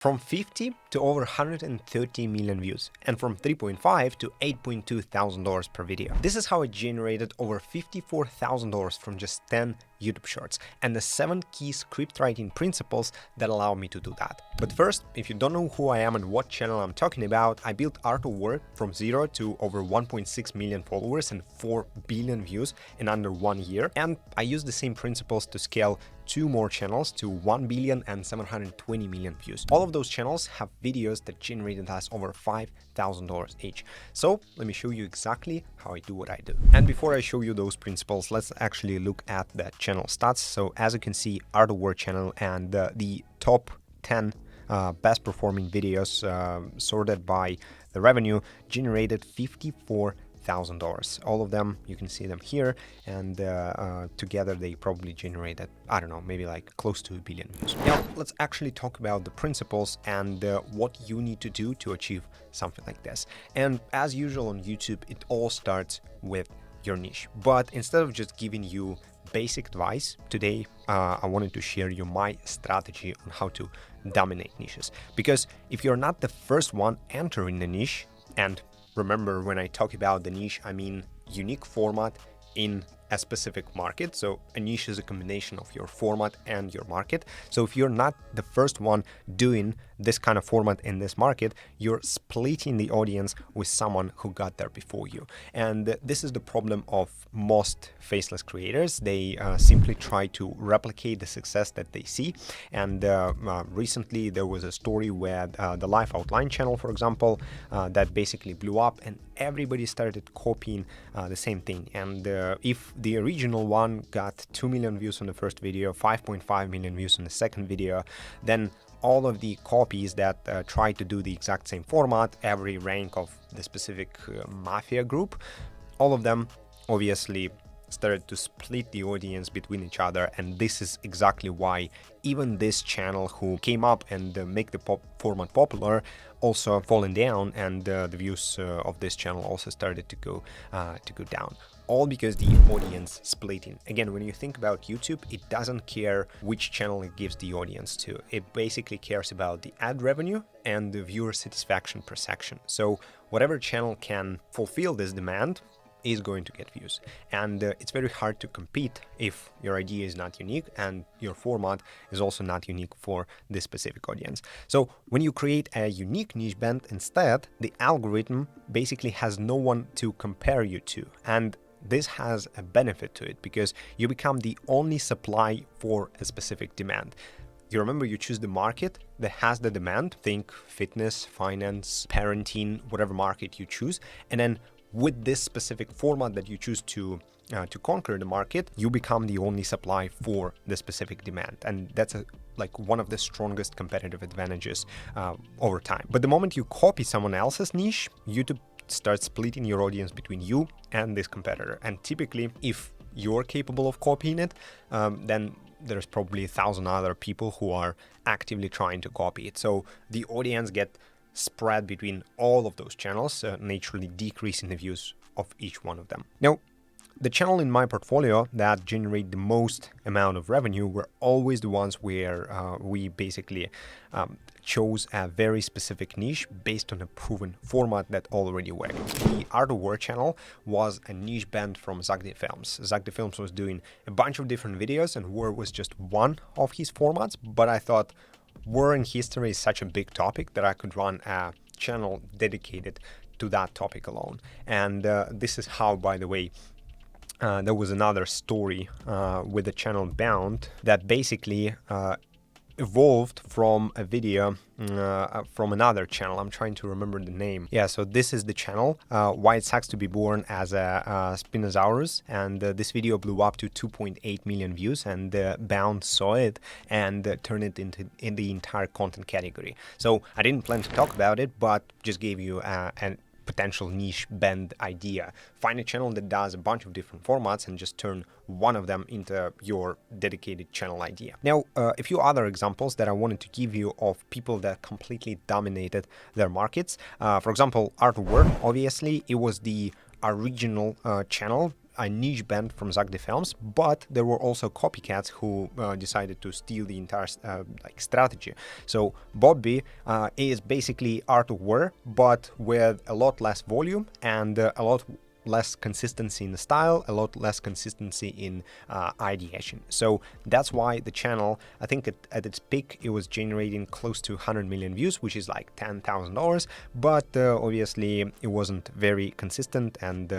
from 50 to over 130 million views, and from $3.5 to $8.2 thousand per video. This is how I generated over $54,000 from just 10 YouTube shorts, and the 7 key script writing principles that allow me to do that. But first, if you don't know who I am and what channel I'm talking about, I built Art of War from 0 to over 1.6 million followers and 4 billion views in under 1 year, and I use the same principles to scale 2 more channels to 1 billion and 720 million views. All of those channels have videos that generated us over $5,000 each. So let me show you exactly how I do what I do. And before I show you those principles, let's actually look at the channel stats. So as you can see, Art of War channel and the top 10 best performing videos sorted by the revenue generated $54,000. All of them, you can see them here, and together they probably generated, I don't know, maybe like close to 1 billion views. Now let's actually talk about the principles and what you need to do to achieve something like this. And as usual on YouTube, it all starts with your niche. But instead of just giving you basic advice, today I wanted to share you my strategy on how to dominate niches. Because if you're not the first one entering the niche, and remember, when I talk about the niche, I mean unique format in a specific market. So a niche is a combination of your format and your market. So if you're not the first one doing this kind of format in this market, you're splitting the audience with someone who got there before you. And this is the problem of most faceless creators. They simply try to replicate the success that they see. And recently there was a story where the Life Outline channel, for example, that basically blew up, and everybody started copying the same thing. And if the original one got 2 million views on the first video, 5.5 million views on the second video, then all of the copies that try to do the exact same format, every rank of the specific mafia group, all of them obviously started to split the audience between each other. And this is exactly why even this channel who came up and make the format popular also fallen down, and the views of this channel also started to go down. All because the audience splitting. Again, when you think about YouTube, it doesn't care which channel it gives the audience to. It basically cares about the ad revenue and the viewer satisfaction per section. So whatever channel can fulfill this demand is going to get views. And it's very hard to compete if your idea is not unique and your format is also not unique for this specific audience. So when you create a unique niche band instead, the algorithm basically has no one to compare you to. And this has a benefit to it because you become the only supply for a specific demand. You remember, you choose the market that has the demand, think fitness, finance, parenting, whatever market you choose, and then with this specific format that you choose to conquer the market, you become the only supply for the specific demand. And that's like one of the strongest competitive advantages over time. But the moment you copy someone else's niche, YouTube starts splitting your audience between you and this competitor. And typically, if you're capable of copying it, then there's probably 1,000 other people who are actively trying to copy it. So the audience get spread between all of those channels, naturally decreasing the views of each one of them. Now, the channel in my portfolio that generate the most amount of revenue were always the ones where we basically chose a very specific niche based on a proven format that already worked. The Art of War channel was a niche band from Zagdi Films. Zagdi Films was doing a bunch of different videos, and War was just one of his formats, but I thought war in history is such a big topic that I could run a channel dedicated to that topic alone. And this is how, by the way, there was another story with the channel Bound that basically evolved from a video from another channel. I'm trying to remember the name. Yeah, so this is the channel, Why It Sucks to Be Born as a Spinosaurus, and this video blew up to 2.8 million views, and Bound saw it and turned it in the entire content category. So I didn't plan to talk about it, but just gave you an potential niche band idea. Find a channel that does a bunch of different formats and just turn one of them into your dedicated channel idea. Now, a few other examples that I wanted to give you of people that completely dominated their markets. For example, Art of War, obviously, it was the original channel a niche band from Zach the Films, but there were also copycats who decided to steal the entire like strategy. So Bobby is basically art of war, but with a lot less volume and a lot less consistency in the style, a lot less consistency in ideation. So that's why the channel, I think at its peak, it was generating close to 100 million views, which is like $10,000. But obviously, it wasn't very consistent, and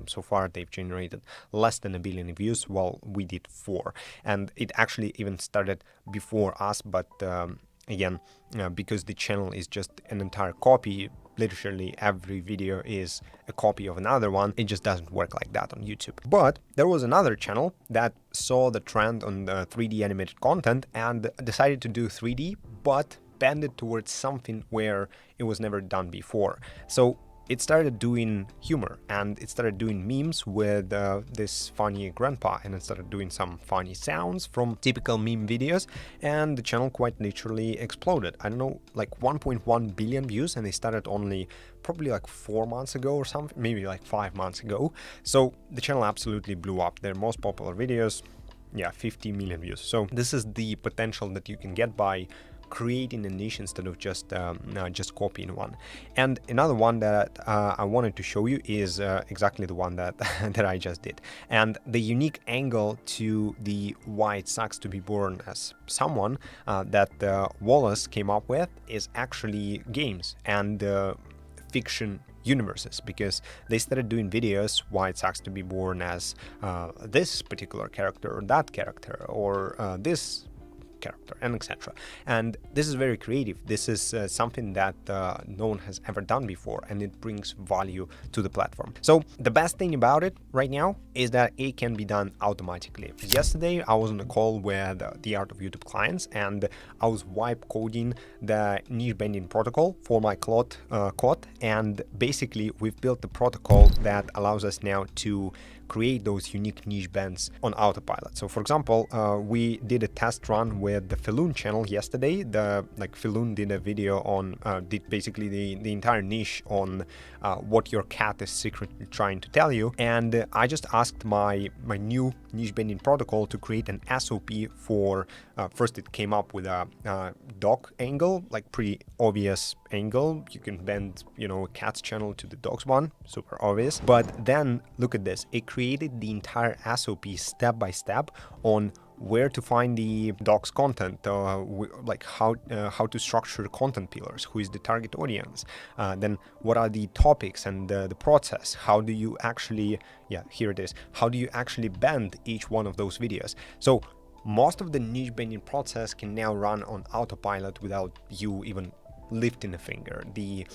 so far they've generated less than 1 billion views, while we did 4. And it actually even started before us, but again, because the channel is just an entire copy, literally every video is a copy of another one, it just doesn't work like that on YouTube. But there was another channel that saw the trend on the 3D animated content and decided to do 3D, but bend it towards something where it was never done before. So it started doing humor, and it started doing memes with this funny grandpa, and it started doing some funny sounds from typical meme videos, and the channel quite literally exploded. I don't know, like 1.1 billion views, and they started only probably like 4 months ago or something, maybe like 5 months ago. So the channel absolutely blew up. Their most popular videos, yeah, 50 million views. So this is the potential that you can get by creating a niche instead of just copying one. And another one that I wanted to show you is exactly the one that that I just did. And the unique angle to the why it sucks to be born as someone that Wallace came up with is actually games and fiction universes, because they started doing videos why it sucks to be born as this particular character or that character or this character, and etc. And this is very creative. This is something that no one has ever done before, and it brings value to the platform. So the best thing about it right now is that it can be done automatically. Yesterday I was on a call with the Art of YouTube clients, and I was wipe coding the niche bending protocol for my code, and basically we've built the protocol that allows us now to create those unique niche bends on autopilot. So for example, we did a test run with the Feloon channel yesterday. Feloon did a video on did basically the entire niche on what your cat is secretly trying to tell you, and I just asked my new niche bending protocol to create an SOP for first it came up with a dog angle, like pretty obvious angle. You can bend, you know, a cat's channel to the dog's one, super obvious. But then look at this, it created the entire SOP step by step on where to find the dog's content, like how to structure content pillars, who is the target audience, then what are the topics and the process, how do you actually, here it is, how do you actually bend each one of those videos. So most of the niche bending process can now run on autopilot without you even lifting a finger. The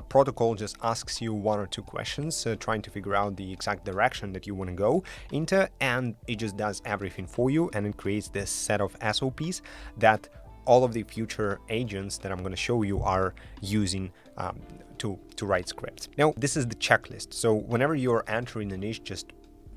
protocol just asks you 1 or 2 questions, trying to figure out the exact direction that you want to go into, and it just does everything for you, and it creates this set of SOPs that all of the future agents that I'm going to show you are using to write scripts. Now, this is the checklist. So whenever you're entering a niche, just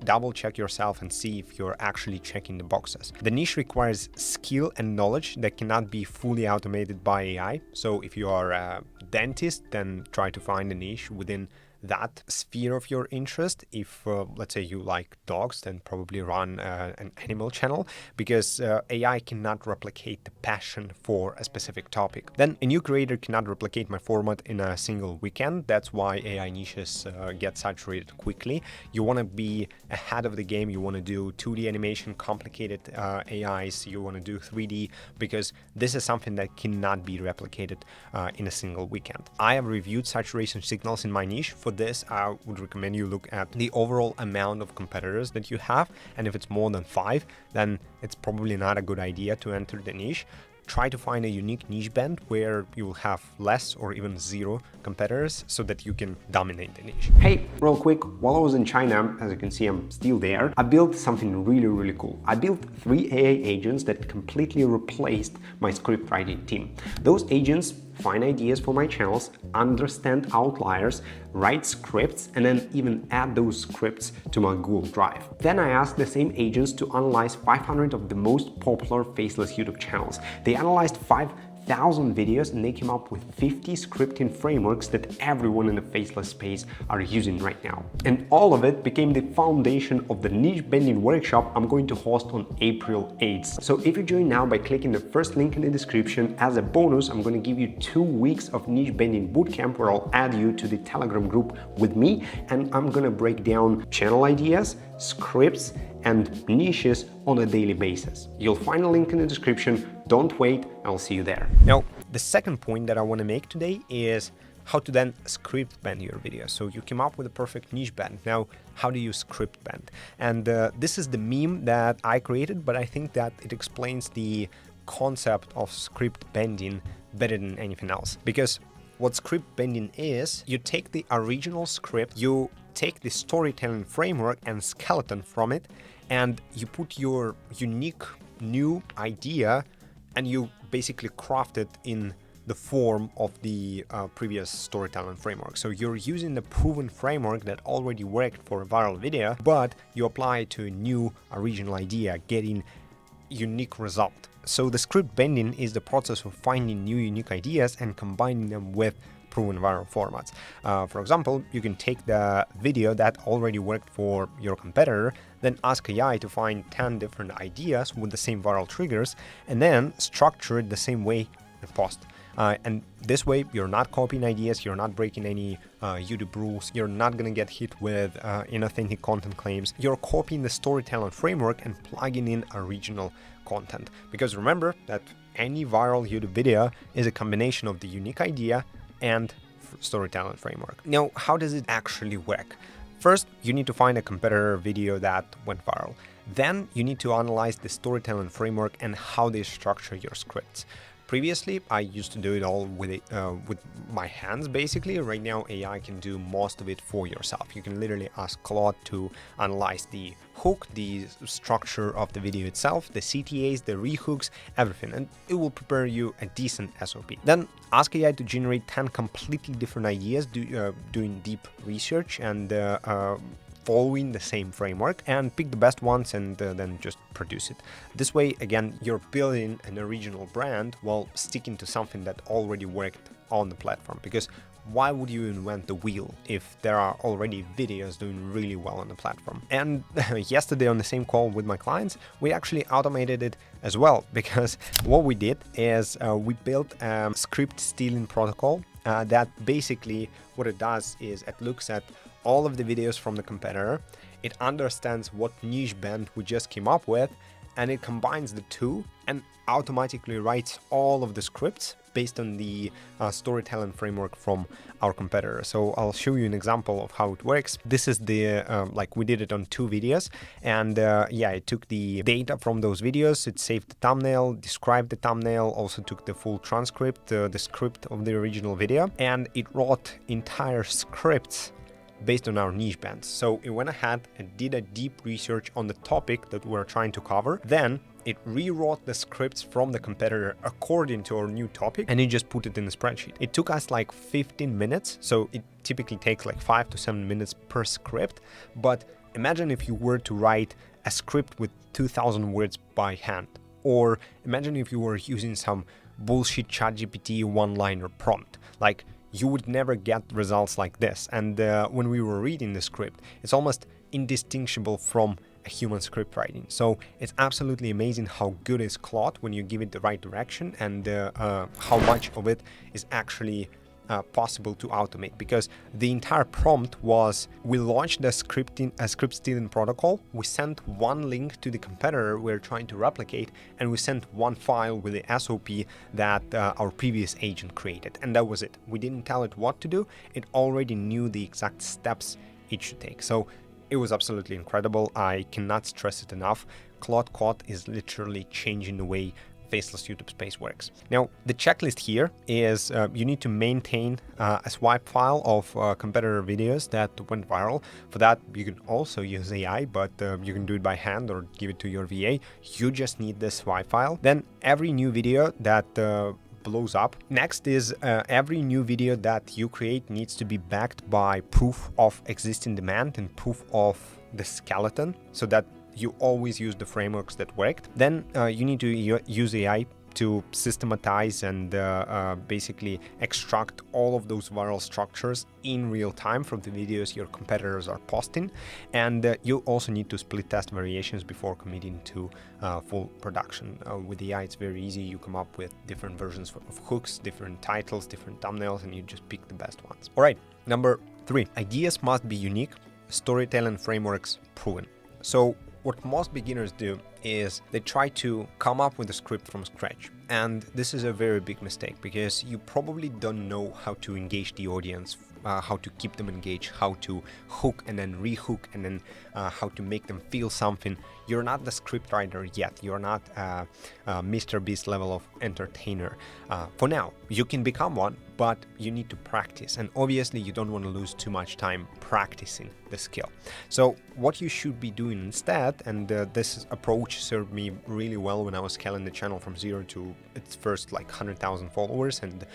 double check yourself and see if you're actually checking the boxes. The niche requires skill and knowledge that cannot be fully automated by AI. So if you are a dentist, then try to find a niche within that sphere of your interest. If let's say you like dogs, then probably run an animal channel, because AI cannot replicate the passion for a specific topic. Then a new creator cannot replicate my format in a single weekend. That's why AI niches get saturated quickly. You want to be ahead of the game. You want to do 2D animation, complicated AIs. You want to do 3D, because this is something that cannot be replicated in a single weekend. I have reviewed saturation signals in my niche. For this, I would recommend you look at the overall amount of competitors that you have, and if it's more than 5, then it's probably not a good idea to enter the niche. Try to find a unique niche band where you will have less or even 0 competitors so that you can dominate the niche. Hey, real quick, while I was in China, as you can see, I'm still there, I built something really cool. I built 3 AI agents that completely replaced my script writing team. Those agents find ideas for my channels, understand outliers, write scripts, and then even add those scripts to my Google Drive. Then I asked the same agents to analyze 500 of the most popular faceless YouTube channels. They analyzed 5 1,000 videos and they came up with 50 scripting frameworks that everyone in the faceless space are using right now. And all of it became the foundation of the niche bending workshop I'm going to host on April 8th. So if you join now by clicking the first link in the description, as a bonus, I'm going to give you 2 weeks of niche bending bootcamp where I'll add you to the Telegram group with me, and I'm going to break down channel ideas, scripts, and niches on a daily basis. You'll find a link in the description. Don't wait, I'll see you there. Now, the second point that I want to make today is how to then script bend your video. So you came up with a perfect niche bend. Now, how do you script bend? And this is the meme that I created, but I think that it explains the concept of script bending better than anything else. Because what script bending is, you take the original script, you take the storytelling framework and skeleton from it, and you put your unique new idea and you basically craft it in the form of the previous storytelling framework. So you're using the proven framework that already worked for a viral video, but you apply it to a new original idea, getting unique result. So the script bending is the process of finding new unique ideas and combining them with proven viral formats. For example, you can take the video that already worked for your competitor, then ask AI to find 10 different ideas with the same viral triggers, and then structure it the same way in post. And this way, you're not copying ideas, you're not breaking any YouTube rules, you're not going to get hit with inauthentic content claims. You're copying the storytelling framework and plugging in original content. Because remember that any viral YouTube video is a combination of the unique idea and storytelling framework. Now, how does it actually work? First, you need to find a competitor video that went viral. Then you need to analyze the storytelling framework and how they structure your scripts. Previously, I used to do it all with my hands, basically. Right now, AI can do most of it for yourself. You can literally ask Claude to analyze the hook, the structure of the video itself, the CTAs, the rehooks, everything, and it will prepare you a decent SOP. Then ask AI to generate 10 completely different ideas, doing deep research and following the same framework, and pick the best ones and then just produce it. This way, again, you're building an original brand while sticking to something that already worked on the platform. Because why would you invent the wheel if there are already videos doing really well on the platform? And yesterday on the same call with my clients, we actually automated it as well, because what we did is we built a script stealing protocol that basically what it does is it looks at all of the videos from the competitor, it understands what niche bend we just came up with, and it combines the two and automatically writes all of the scripts based on the storytelling framework from our competitor. So I'll show you an example of how it works. This is the, like we did it on 2 videos, and yeah, it took the data from those videos, it saved the thumbnail, described the thumbnail, also took the full transcript, the script of the original video, and it wrote entire scripts based on our niche bands. So it went ahead and did a deep research on the topic that we're trying to cover. Then it rewrote the scripts from the competitor according to our new topic, and it just put it in the spreadsheet. It took us like 15 minutes. So it typically takes like 5 to 7 minutes per script. But imagine if you were to write a script with 2,000 words by hand, or imagine if you were using some bullshit ChatGPT one-liner prompt. Like, you would never get results like this. And when we were reading the script, it's almost indistinguishable from a human script writing. So it's absolutely amazing how good is Claude when you give it the right direction, and how much of it is actually possible to automate. Because the entire prompt was, we launched a script stealing protocol, we sent one link to the competitor we're trying to replicate, and we sent one file with the SOP that our previous agent created, and that was it. We didn't tell it what to do, it already knew the exact steps it should take. So it was absolutely incredible. I cannot stress it enough. Claude Code is literally changing the way faceless YouTube space works. Now, the checklist here is you need to maintain a swipe file of competitor videos that went viral. For that, you can also use AI, but you can do it by hand or give it to your VA. You just need this swipe file. Then every new video that blows up. Next is every new video that you create needs to be backed by proof of existing demand and proof of the skeleton, so that you always use the frameworks that worked. Then you need to use AI to systematize and basically extract all of those viral structures in real time from the videos your competitors are posting. And you also need to split test variations before committing to full production. With AI, it's very easy. You come up with different versions of hooks, different titles, different thumbnails, and you just pick the best ones. All right, number 3, ideas must be unique, storytelling frameworks proven. So what most beginners do is they try to come up with a script from scratch. And this is a very big mistake, because you probably don't know how to engage the audience, how to keep them engaged, how to hook and then rehook, and then how to make them feel something. You're not the script writer yet. You're not a Mr. Beast level of entertainer. For now, you can become one, but you need to practice. And obviously, you don't want to lose too much time practicing the skill. So what you should be doing instead, and this approach served me really well when I was scaling the channel from 0 to its first like 100,000 followers and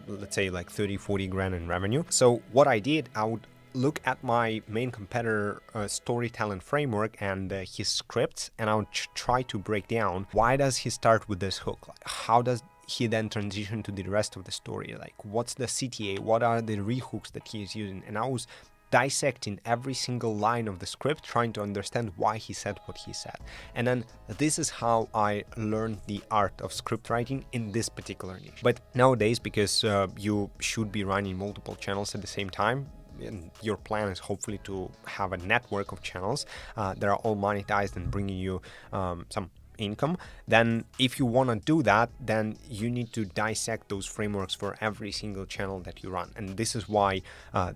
let's say like 30-40 grand in revenue. So what I did, I would look at my main competitor storytelling framework and his scripts, and I would try to break down, why does he start with this hook? Like, how does he then transition to the rest of the story? Like, what's the CTA? What are the rehooks that he is using? And I was dissecting every single line of the script, trying to understand why he said what he said. And then this is how I learned the art of script writing in this particular niche. But nowadays, because you should be running multiple channels at the same time, and your plan is hopefully to have a network of channels that are all monetized and bringing you some income, then if you want to do that, then you need to dissect those frameworks for every single channel that you run. And this is why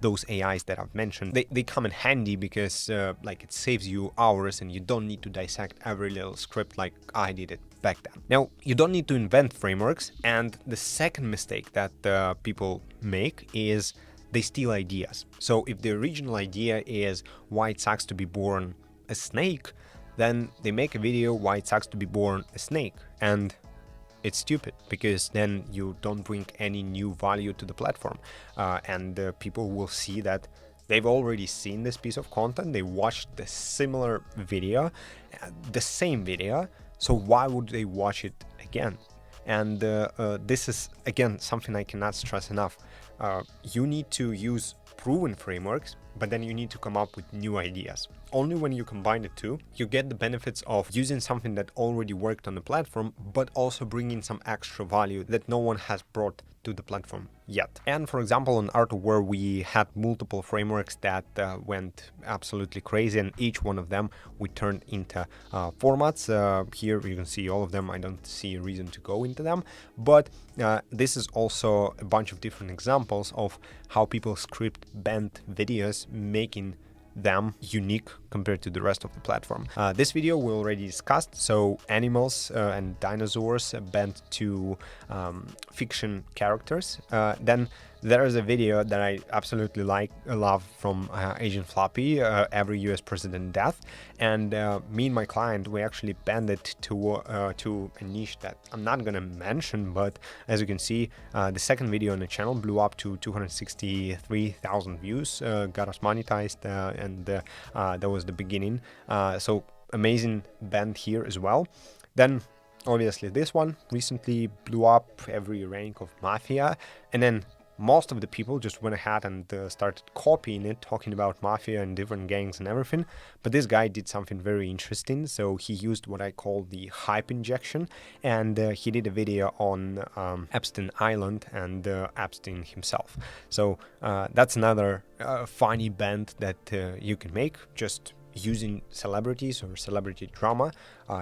those AIs that I've mentioned, they come in handy, because like it saves you hours and you don't need to dissect every little script like I did it back then. Now, you don't need to invent frameworks. And the second mistake that people make is they steal ideas. So if the original idea is why it sucks to be born a snake, then they make a video why it sucks to be born a snake. And it's stupid, because then you don't bring any new value to the platform. And people will see that they've already seen this piece of content. They watched the similar video, the same video. So why would they watch it again? And this is, again, something I cannot stress enough. You need to use proven frameworks, but then you need to come up with new ideas. Only when you combine the two, you get the benefits of using something that already worked on the platform, but also bringing some extra value that no one has brought to the platform yet. And for example, on Art of War, we had multiple frameworks that went absolutely crazy, and each one of them we turned into formats. Here you can see all of them. I don't see a reason to go into them, but this is also a bunch of different examples of how people script bend videos, making them unique compared to the rest of the platform. This video we already discussed, so animals and dinosaurs bent to fiction characters. Then there is a video that I absolutely love from Agent Floppy, Every US President Death, and me and my client, we actually bent it to a niche that I'm not gonna mention, but as you can see, the second video on the channel blew up to 263,000 views, got us monetized, and that was the beginning. So amazing band here as well. Then obviously this one recently blew up every rank of Mafia, and then most of the people just went ahead and started copying it, talking about Mafia and different gangs and everything. But this guy did something very interesting. So he used what I call the hype injection, and he did a video on Epstein Island and Epstein himself. So that's another funny bend that you can make, just using celebrities or celebrity drama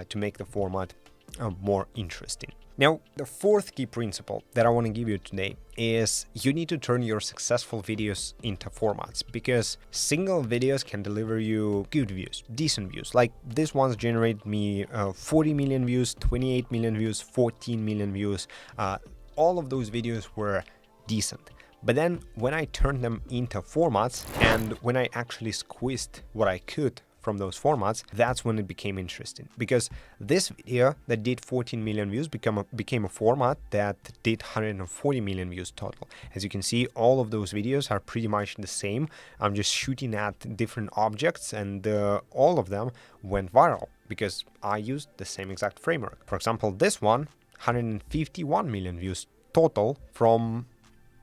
to make the format more interesting. Now, the fourth key principle that I want to give you today is you need to turn your successful videos into formats, because single videos can deliver you good views, decent views. Like this one's generated me 40 million views, 28 million views, 14 million views. All of those videos were decent. But then when I turned them into formats and when I actually squeezed what I could from those formats, that's when it became interesting, because this video that did 14 million views became a format that did 140 million views total. As you can see, all of those videos are pretty much the same. I'm just shooting at different objects, and all of them went viral because I used the same exact framework. For example, this one 151 million views total from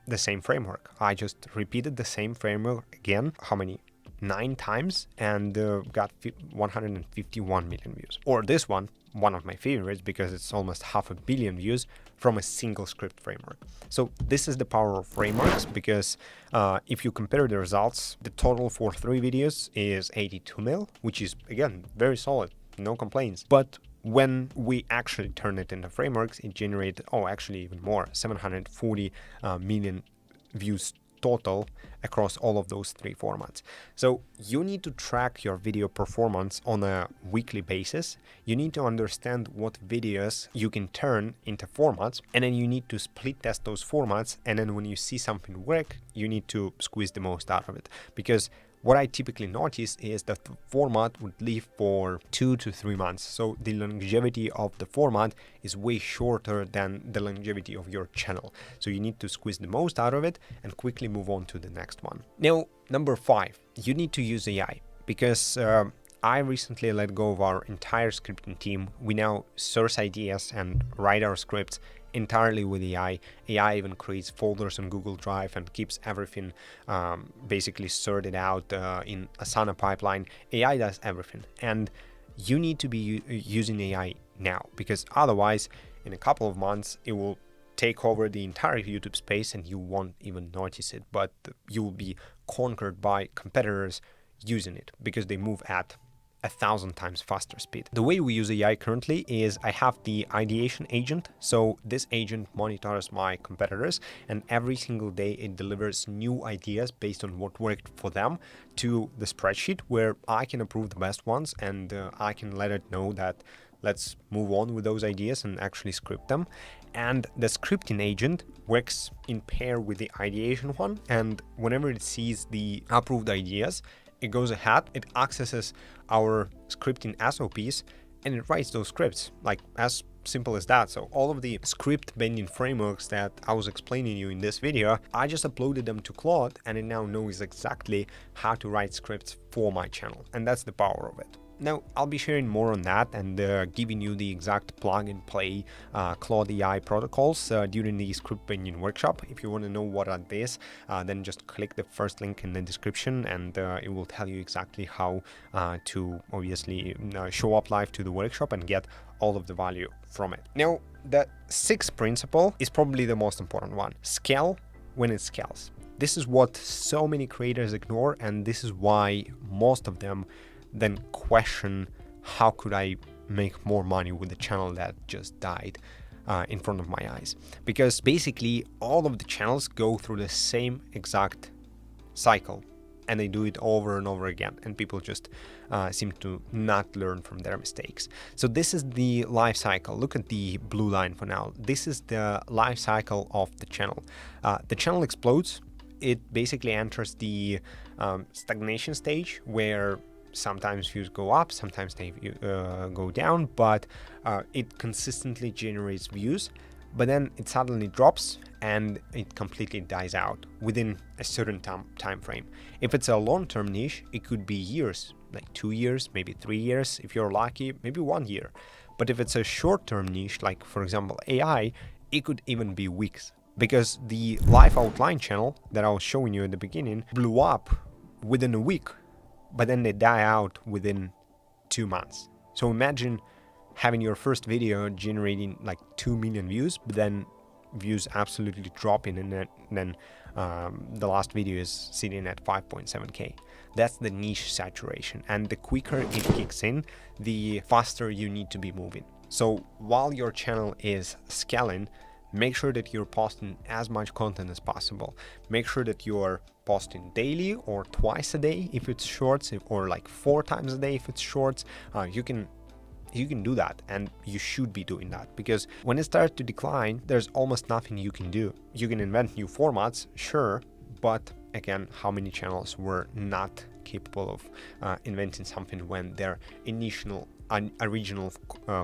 the same framework. I just repeated the same framework again, how many? 9 times, and got 151 million views. Or this one of my favorites, because it's almost 500 million views from a single script framework. So this is the power of frameworks, because if you compare the results, the total for 3 videos is 82 mil, which is, again, very solid, no complaints. But when we actually turn it into frameworks, it generated, actually even more, 740 million views total across all of those 3 formats. So you need to track your video performance on a weekly basis. You need to understand what videos you can turn into formats, and then you need to split test those formats. And then when you see something work, you need to squeeze the most out of it. Because what I typically notice is that the format would live for 2 to 3 months. So the longevity of the format is way shorter than the longevity of your channel. So you need to squeeze the most out of it and quickly move on to the next one. Now, number 5, you need to use AI, because I recently let go of our entire scripting team. We now source ideas and write our scripts entirely with AI. AI even creates folders on Google Drive and keeps everything basically sorted out in Asana pipeline. AI does everything, and you need to be using AI now, because otherwise in a couple of months it will take over the entire YouTube space and you won't even notice it, but you will be conquered by competitors using it because they move at 1,000 times faster speed. The way we use AI currently is I have the ideation agent. So this agent monitors my competitors, and every single day it delivers new ideas based on what worked for them to the spreadsheet, where I can approve the best ones, and I can let it know that let's move on with those ideas and actually script them. And the scripting agent works in pair with the ideation one, and whenever it sees the approved ideas, it goes ahead, it accesses our scripting SOPs, and it writes those scripts, like as simple as that. So all of the script bending frameworks that I was explaining you in this video, I just uploaded them to Claude, and it now knows exactly how to write scripts for my channel. And that's the power of it. Now, I'll be sharing more on that and giving you the exact plug and play Claude AI protocols during the script bending workshop. If you want to know what are these, then just click the first link in the description, and it will tell you exactly how to obviously show up live to the workshop and get all of the value from it. Now, the 6th principle is probably the most important one. Scale when it scales. This is what so many creators ignore, and this is why most of them then question, how could I make more money with the channel that just died in front of my eyes? Because basically all of the channels go through the same exact cycle, and they do it over and over again, and people just seem to not learn from their mistakes. So this is the life cycle. Look at the blue line for now. This is the life cycle of the channel. The channel explodes. It basically enters the stagnation stage, where sometimes views go up, sometimes they go down, but it consistently generates views, but then it suddenly drops and it completely dies out within a certain time frame. If it's a long-term niche, it could be years, like 2 years, maybe 3 years, if you're lucky, maybe 1 year. But if it's a short-term niche, like for example AI, it could even be weeks, because the live outline channel that I was showing you at the beginning blew up within a week, but then they die out within 2 months. So imagine having your first video generating like 2 million views, but then views absolutely dropping, and then the last video is sitting at 5.7K. That's the niche saturation. And the quicker it kicks in, the faster you need to be moving. So while your channel is scaling, make sure that you're posting as much content as possible. Make sure that you're posting daily or twice a day if it's shorts, or like 4 times a day if it's shorts. You can do that, and you should be doing that, because when it starts to decline, there's almost nothing you can do. You can invent new formats, sure, but again, how many channels were not capable of inventing something when their initial original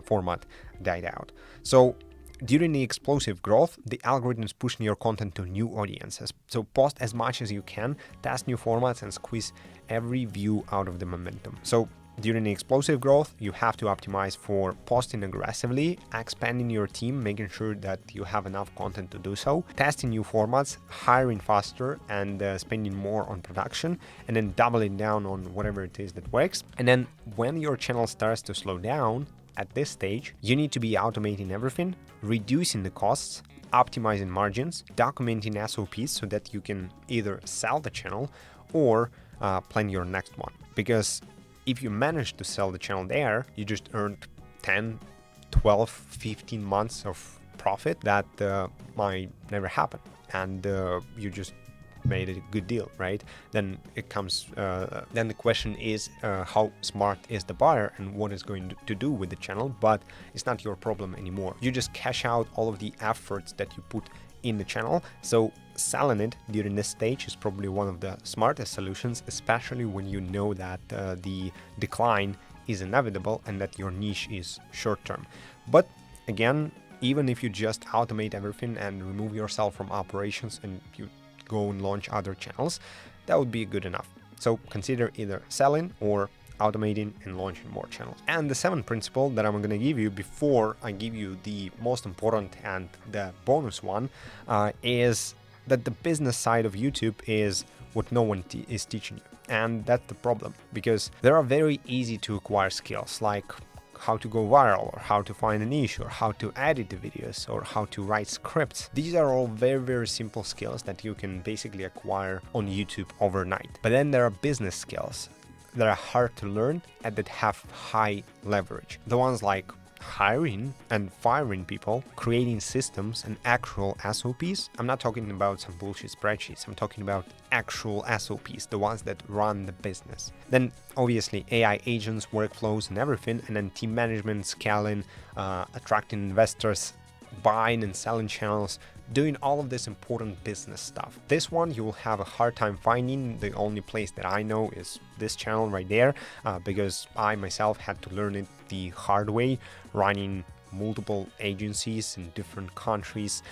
format died out? So during the explosive growth, the algorithm is pushing your content to new audiences. So post as much as you can, test new formats, and squeeze every view out of the momentum. So during the explosive growth, you have to optimize for posting aggressively, expanding your team, making sure that you have enough content to do so, testing new formats, hiring faster, and spending more on production, and then doubling down on whatever it is that works. And then when your channel starts to slow down, at this stage, you need to be automating everything, reducing the costs, optimizing margins, documenting SOPs so that you can either sell the channel or plan your next one. Because if you manage to sell the channel there, you just earned 10, 12, 15 months of profit that might never happen. And you just made a good deal, right? Then it comes, then the question is how smart is the buyer and what is going to do with the channel, but it's not your problem anymore. You just cash out all of the efforts that you put in the channel. So selling it during this stage is probably one of the smartest solutions, especially when you know that the decline is inevitable and that your niche is short term. But again, even if you just automate everything and remove yourself from operations and you go and launch other channels, that would be good enough. So consider either selling or automating and launching more channels. And the seventh principle that I'm going to give you before I give you the most important and the bonus one is that the business side of YouTube is what no one is teaching you. And that's the problem, because there are very easy to acquire skills like how to go viral, or how to find a niche, or how to edit the videos, or how to write scripts. These are all very, very simple skills that you can basically acquire on YouTube overnight. But then there are business skills that are hard to learn and that have high leverage. The ones like hiring and firing people, creating systems and actual SOPs. I'm not talking about some bullshit spreadsheets. I'm talking about actual SOPs, the ones that run the business. Then obviously AI agents, workflows and everything, and then team management, scaling, attracting investors, buying and selling channels, doing all of this important business stuff. This one you will have a hard time finding. The only place that I know is this channel right there, because I myself had to learn it the hard way, running multiple agencies in different countries,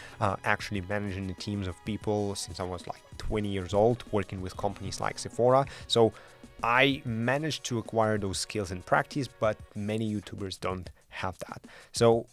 actually managing the teams of people since I was like 20 years old, working with companies like Sephora. So I managed to acquire those skills in practice, but many YouTubers don't have that. So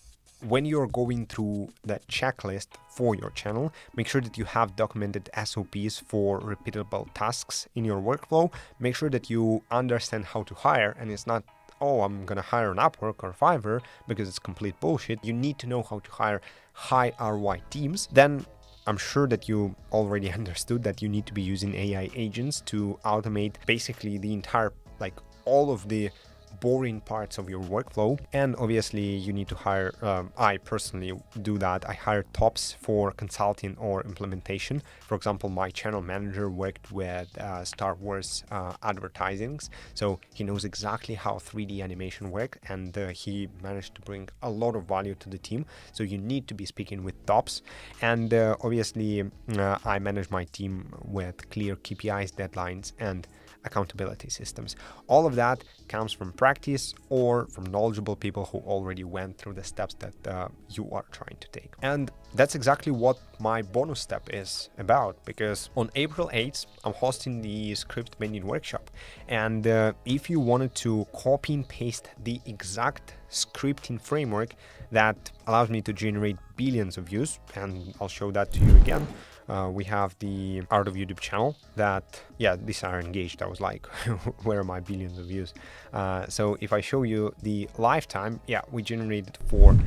when you're going through that checklist for your channel, make sure that you have documented SOPs for repeatable tasks in your workflow. Make sure that you understand how to hire, and it's not, oh, I'm gonna hire on Upwork or Fiverr, because it's complete bullshit. You need to know how to hire high ROI teams. Then I'm sure that you already understood that you need to be using AI agents to automate basically the entire, like all of the boring parts of your workflow. And obviously you need to hire, I personally do that, I hire tops for consulting or implementation. For example, my channel manager worked with Star Wars advertisings, so he knows exactly how 3D animation work, and he managed to bring a lot of value to the team. So you need to be speaking with tops. And obviously I manage my team with clear KPIs, deadlines, and accountability systems. All of that comes from practice or from knowledgeable people who already went through the steps that you are trying to take. And that's exactly what my bonus step is about, because on April 8th, I'm hosting the Script Bending workshop. And if you wanted to copy and paste the exact scripting framework that allows me to generate billions of views, and I'll show that to you again. We have the Art of YouTube channel that, yeah, these are engaged. I was like, where are my billions of views? So if I show you the lifetime, yeah, we generated for